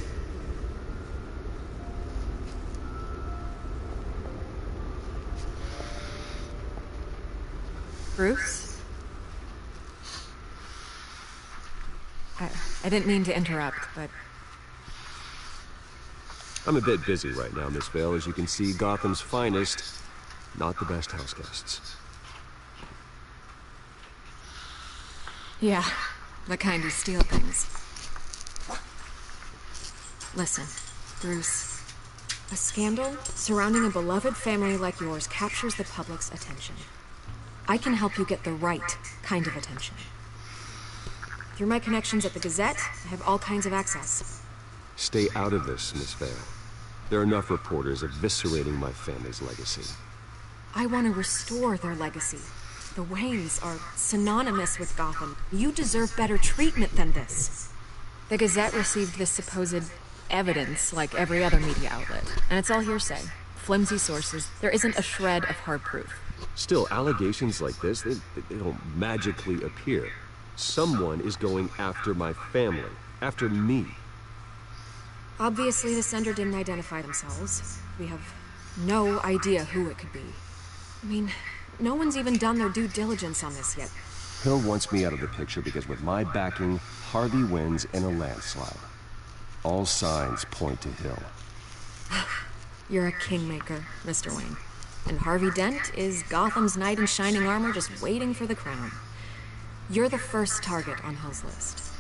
Bruce? I didn't mean to interrupt, but... I'm a bit busy right now, Miss Vale. As you can see, Gotham's finest, not the best house guests. Yeah, the kind who steal things. Listen, Bruce. A scandal surrounding a beloved family like yours captures the public's attention. I can help you get the right kind of attention. Through my connections at the Gazette, I have all kinds of access. Stay out of this, Miss Vale. There are enough reporters eviscerating my family's legacy. I want to restore their legacy. The Waynes are synonymous with Gotham. You deserve better treatment than this. The Gazette received this supposed evidence like every other media outlet, and it's all hearsay. Flimsy sources. There isn't a shred of hard proof. Still, allegations like this, they don't magically appear. Someone is going after my family, after me. Obviously, the sender didn't identify themselves. We have no idea who it could be. I mean, no one's even done their due diligence on this yet. Hill wants me out of the picture because with my backing, Harvey wins in a landslide. All signs point to Hill. You're a kingmaker, Mr. Wayne. And Harvey Dent is Gotham's knight in shining armor just waiting for the crown. You're the first target on Hill's list.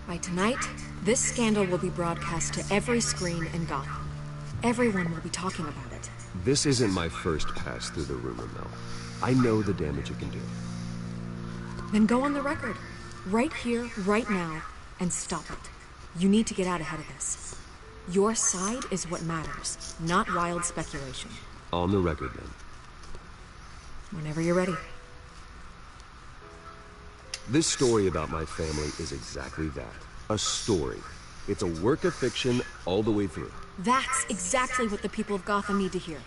By tonight, this scandal will be broadcast to every screen in Gotham. Everyone will be talking about it. This isn't my first pass through the rumor mill. I know the damage it can do. Then go on the record. Right here, right now, and stop it. You need to get out ahead of this. Your side is what matters, not wild speculation. On the record, then. Whenever you're ready. This story about my family is exactly that. A story. It's a work of fiction all the way through. That's exactly what the people of Gotham need to hear.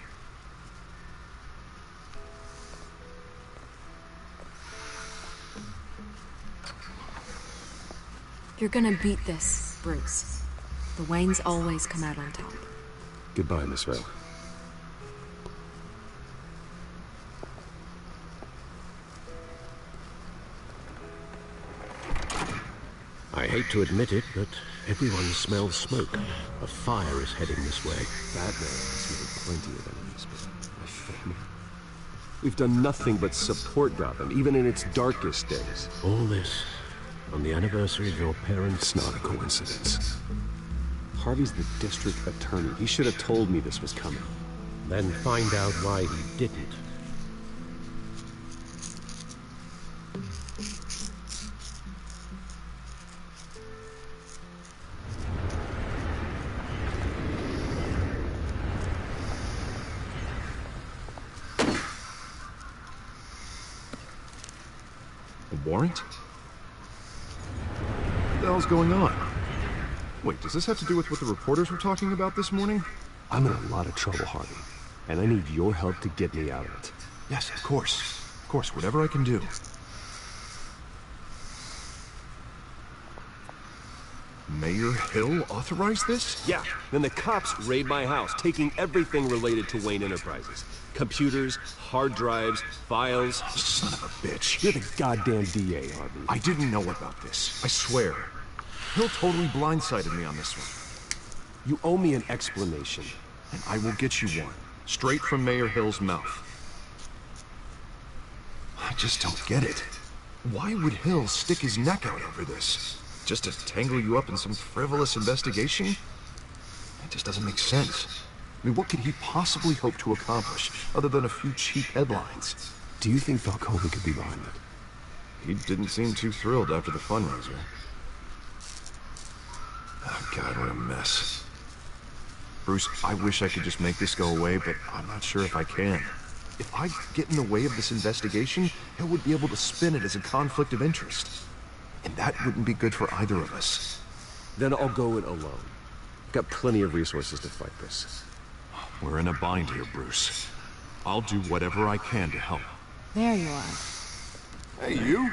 You're gonna beat this, Bruce. The Waynes always come out on top. Goodbye, Miss Vale. I hate to admit it, but everyone smells smoke. A fire is heading this way. Batman has made plenty of enemies, but my family... We've done nothing but support Gotham, even in its darkest days. All this on the anniversary of your parents' It's not a coincidence. Harvey's the district attorney. He should have told me this was coming. Then find out why he didn't. A warrant? What the hell's going on? Wait, does this have to do with what the reporters were talking about this morning? I'm in a lot of trouble, Harvey, and I need your help to get me out of it. Yes, of course. Of course, whatever I can do. Mayor Hill authorized this? Yeah, then the cops raid my house, taking everything related to Wayne Enterprises. Computers, hard drives, files. Son of a bitch. You're the goddamn DA, Harvey. I didn't know about this. I swear. Hill totally blindsided me on this one. You owe me an explanation. And I will get you one. Straight from Mayor Hill's mouth. I just don't get it. Why would Hill stick his neck out over this? Just to tangle you up in some frivolous investigation? It just doesn't make sense. I mean, what could he possibly hope to accomplish, other than a few cheap headlines? Do you think Falcone could be behind it? He didn't seem too thrilled after the fundraiser. Oh, God, what a mess. Bruce, I wish I could just make this go away, but I'm not sure if I can. If I get in the way of this investigation, Hill would be able to spin it as a conflict of interest. And that wouldn't be good for either of us. Then I'll go it alone. I've got plenty of resources to fight this. We're in a bind here, Bruce. I'll do whatever I can to help. There you are. Hey, you?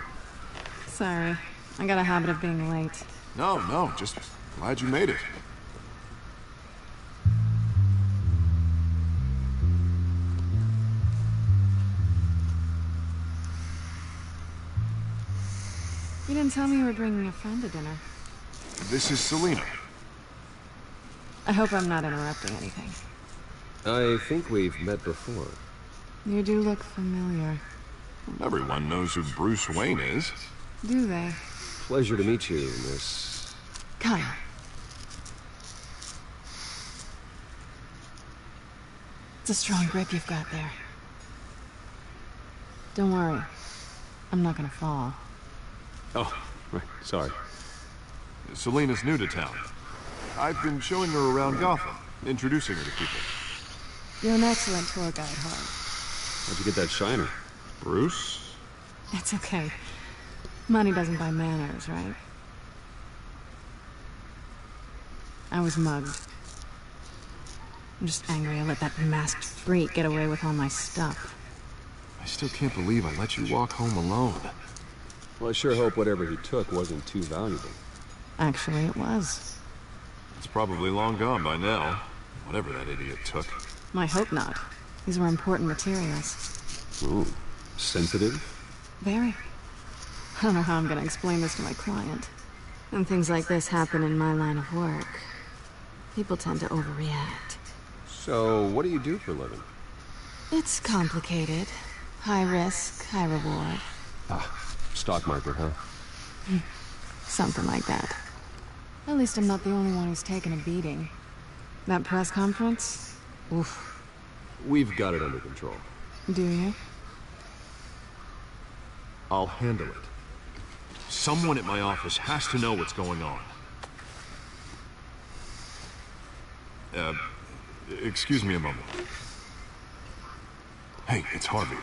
Sorry. I got a habit of being late. No, just glad you made it. You didn't tell me you were bringing a friend to dinner. This is Selena. I hope I'm not interrupting anything. I think we've met before. You do look familiar. Everyone knows who Bruce Wayne is. Do they? Pleasure to meet you, Miss... Kyle. It's a strong grip you've got there. Don't worry. I'm not gonna fall. Oh, right, sorry. Selena's new to town. I've been showing her around Gotham, introducing her to people. You're an excellent tour guide, Hart. How'd you get that shiner? Bruce? It's okay. Money doesn't buy manners, right? I was mugged. I'm just angry I let that masked freak get away with all my stuff. I still can't believe I let you walk home alone. Well, I sure hope whatever he took wasn't too valuable. Actually, it was. It's probably long gone by now. Whatever that idiot took. I hope not. These were important materials. Ooh, sensitive? Very. I don't know how I'm gonna explain this to my client. When things like this happen in my line of work, people tend to overreact. So, what do you do for a living? It's complicated. High risk, high reward. Ah, stock market, huh? Something like that. At least I'm not the only one who's taken a beating. That press conference? Oof. We've got it under control. Do you? I'll handle it. Someone at my office has to know what's going on. Excuse me a moment. Hey, it's Harvey.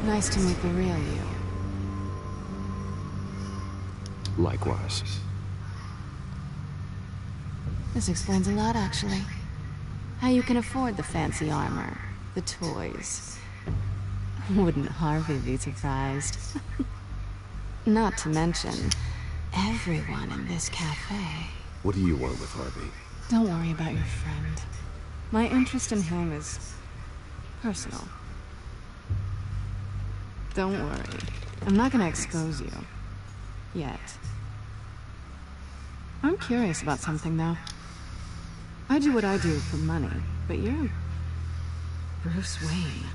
Nice to meet the real you. Likewise. This explains a lot, actually. How you can afford the fancy armor, the toys. Wouldn't Harvey be surprised? Not to mention, everyone in this cafe. What do you want with Harvey? Don't worry about your friend. My interest in him is personal. Don't worry. I'm not gonna expose you. Yet. I'm curious about something, though. I do what I do for money, but you're Bruce Wayne.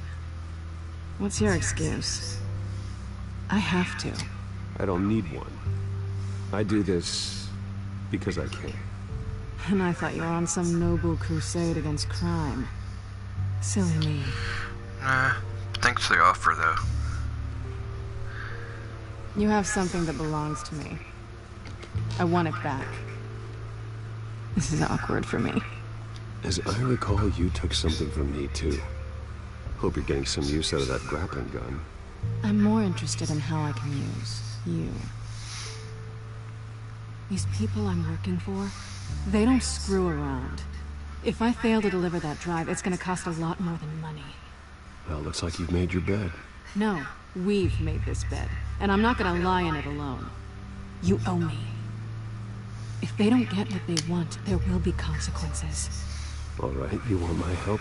What's your excuse? I have to. I don't need one. I do this because I can. And I thought you were on some noble crusade against crime. Silly me. Thanks for the offer, though. You have something that belongs to me. I want it back. This is awkward for me. As I recall, you took something from me, too. Hope you're getting some use out of that grappling gun. I'm more interested in how I can use you. These people I'm working for, they don't screw around. If I fail to deliver that drive, it's gonna cost a lot more than money. Well, looks like you've made your bed. No, we've made this bed, and I'm not gonna lie in it alone. You owe me. If they don't get what they want, there will be consequences. All right, you want my help?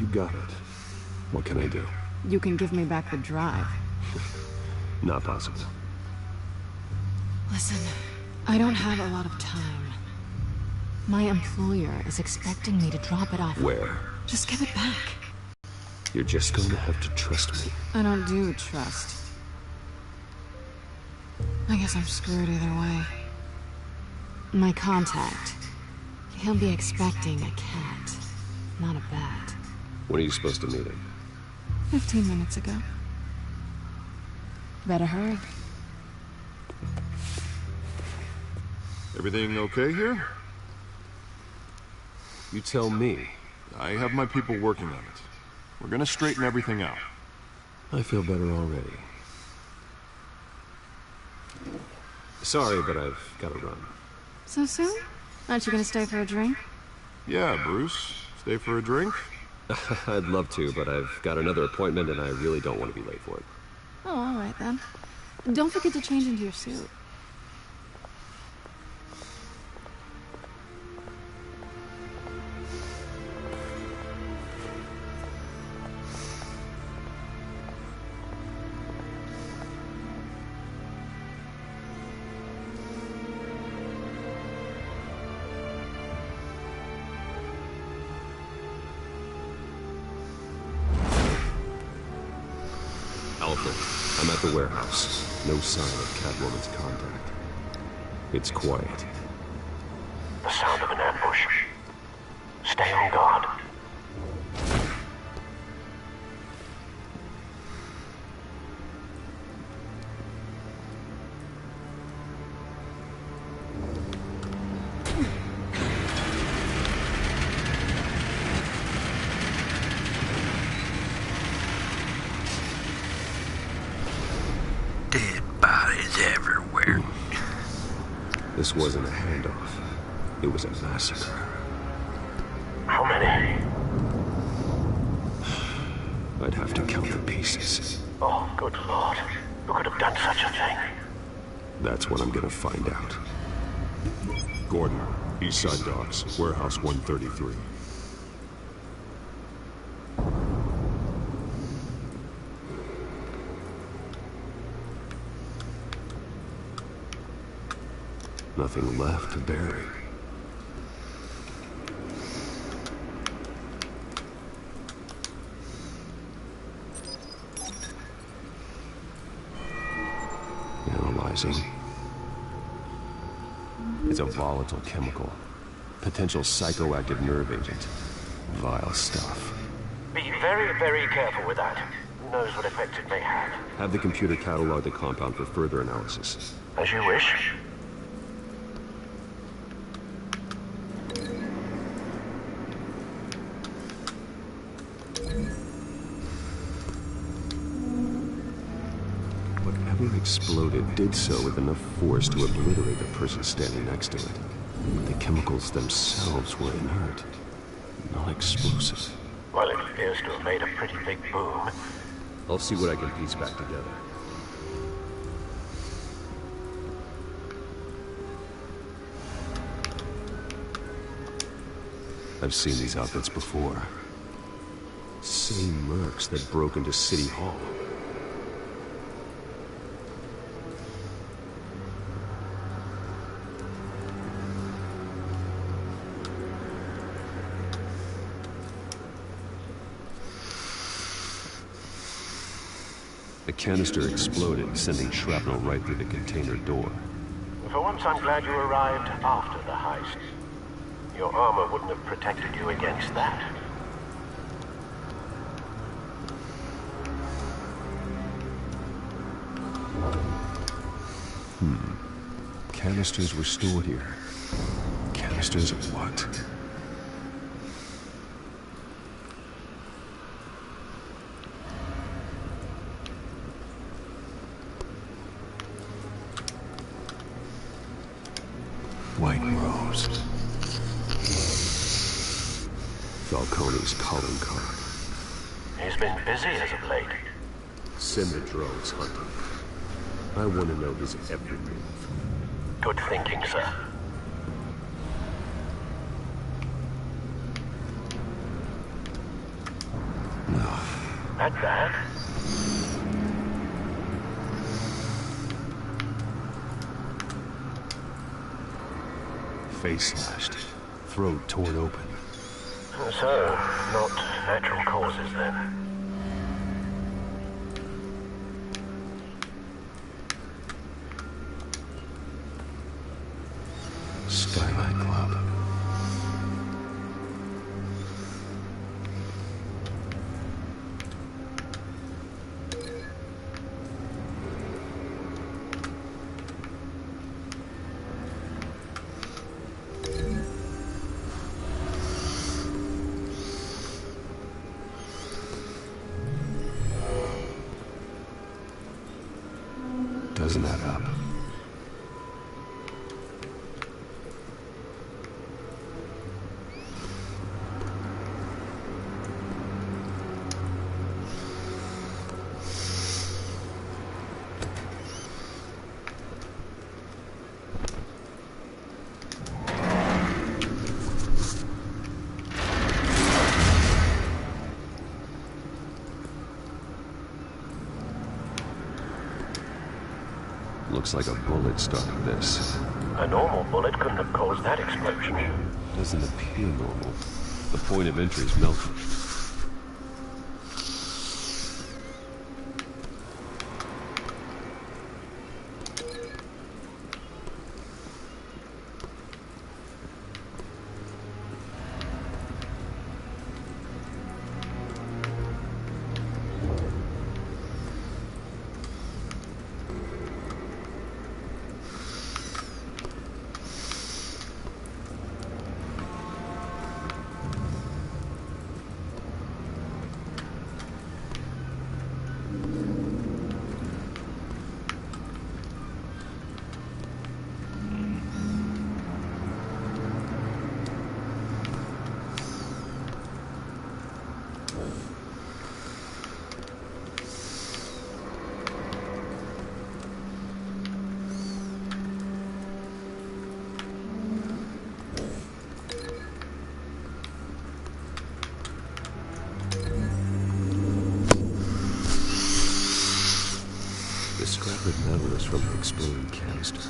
You got it. What can I do? You can give me back the drive. Not possible. Listen, I don't have a lot of time. My employer is expecting me to drop it off. Where? Just give it back. You're just going to have to trust me. I don't do trust. I guess I'm screwed either way. My contact. He'll be expecting a cat, not a bat. When are you supposed to meet him? 15 minutes ago. Better hurry. Everything okay here? You tell me. I have my people working on it. We're gonna straighten everything out. I feel better already. Sorry, but I've got to run. So soon? Aren't you gonna stay for a drink? Yeah, Bruce. Stay for a drink? I'd love to, but I've got another appointment and I really don't want to be late for it. Oh, all right then. Don't forget to change into your suit. Alfred, I'm at the warehouse. No sign of Catwoman's contact. It's quiet. The sound of an ambush. Stay on guard. This wasn't a handoff. It was a massacre. How many? I'd have to count the pieces. Oh, good Lord. Who could have done such a thing? That's what I'm gonna find out. Gordon, Eastside Docks, Warehouse 133. Nothing left to bury. Analyzing. It's a volatile chemical. Potential psychoactive nerve agent. Vile stuff. Be very, very careful with that. Who knows what effect it may have. Have the computer catalog the compound for further analysis. As you wish. Whatever exploded did so with enough force to obliterate the person standing next to it. But the chemicals themselves were inert, not explosive. Well, it appears to have made a pretty big boom. I'll see what I can piece back together. I've seen these outfits before. Same mercs that broke into City Hall. The canister exploded, sending shrapnel right through the container door. For once, I'm glad you arrived after the heist. Your armor wouldn't have protected you against that. Canisters were stored here. Canisters of what? Rose. Falcone's calling card. He's been busy as of late. Send the drones hunting. I want to know his every move. Good thinking, sir. At that? Face slashed. Throat torn open. So, not natural causes then. Skylight Club. Doesn't add up. Looks like a bullet started this. A normal bullet couldn't have caused that explosion. Doesn't appear normal. The point of entry is melted. The scrap of metal is from the exploding canister.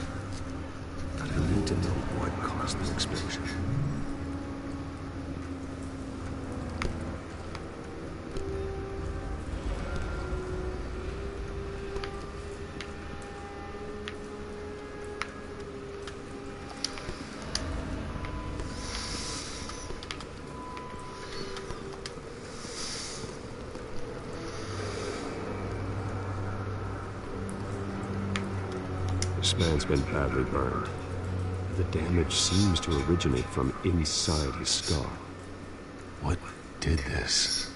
But I need to know what caused the explosion. This man's been badly burned. The damage seems to originate from inside his skull. What did this?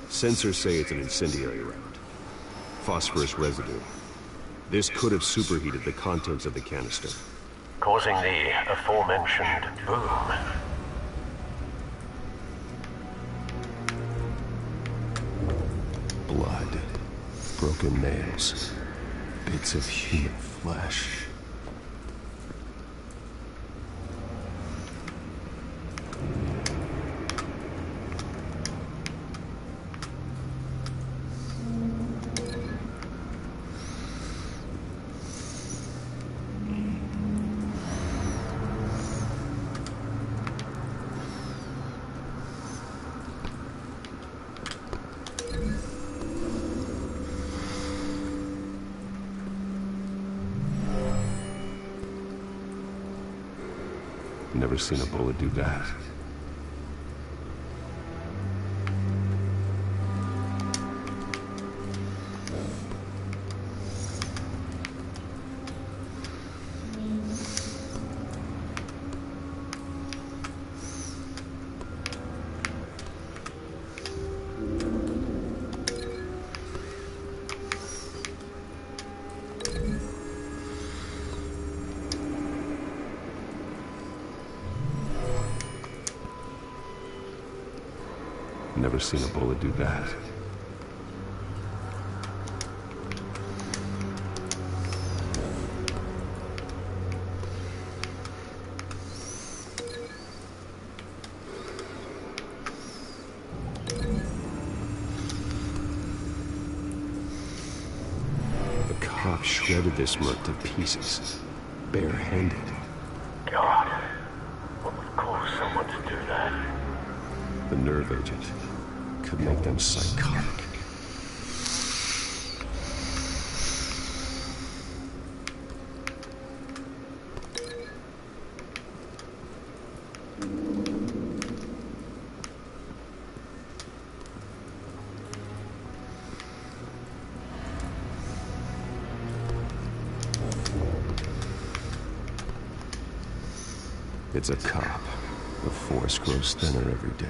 Sensors say it's an incendiary round. Phosphorus residue. This could have superheated the contents of the canister, causing the aforementioned boom. Blood. Broken nails. Bits of human flesh. Never seen a bullet do that. Never seen a bullet do that. The cop shredded this merc to pieces, barehanded. God, what would cause someone to do that? The nerve agent could make them psychotic. It's a cop. The force grows thinner every day.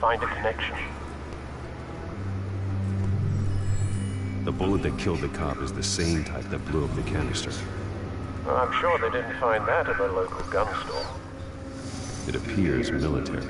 Find a connection. The bullet that killed the cop is the same type that blew up the canister. Well, I'm sure they didn't find that at a local gun store. It appears military.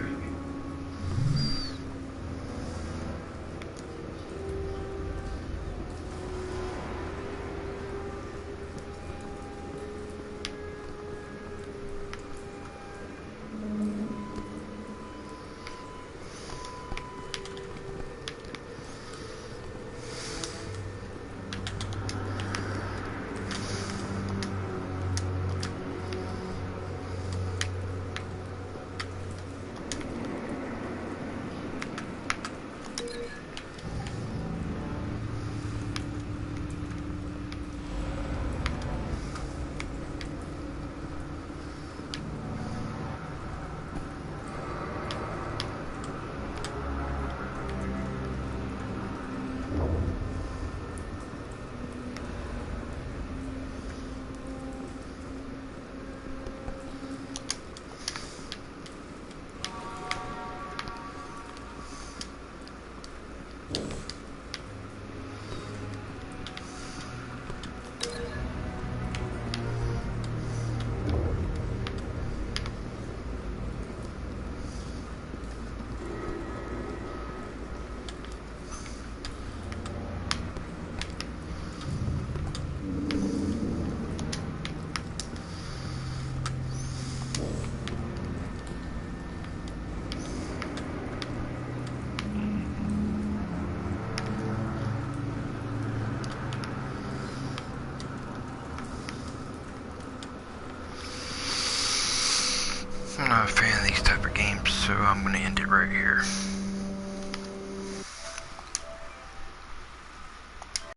I'm not a fan of these type of games, so I'm gonna end it right here.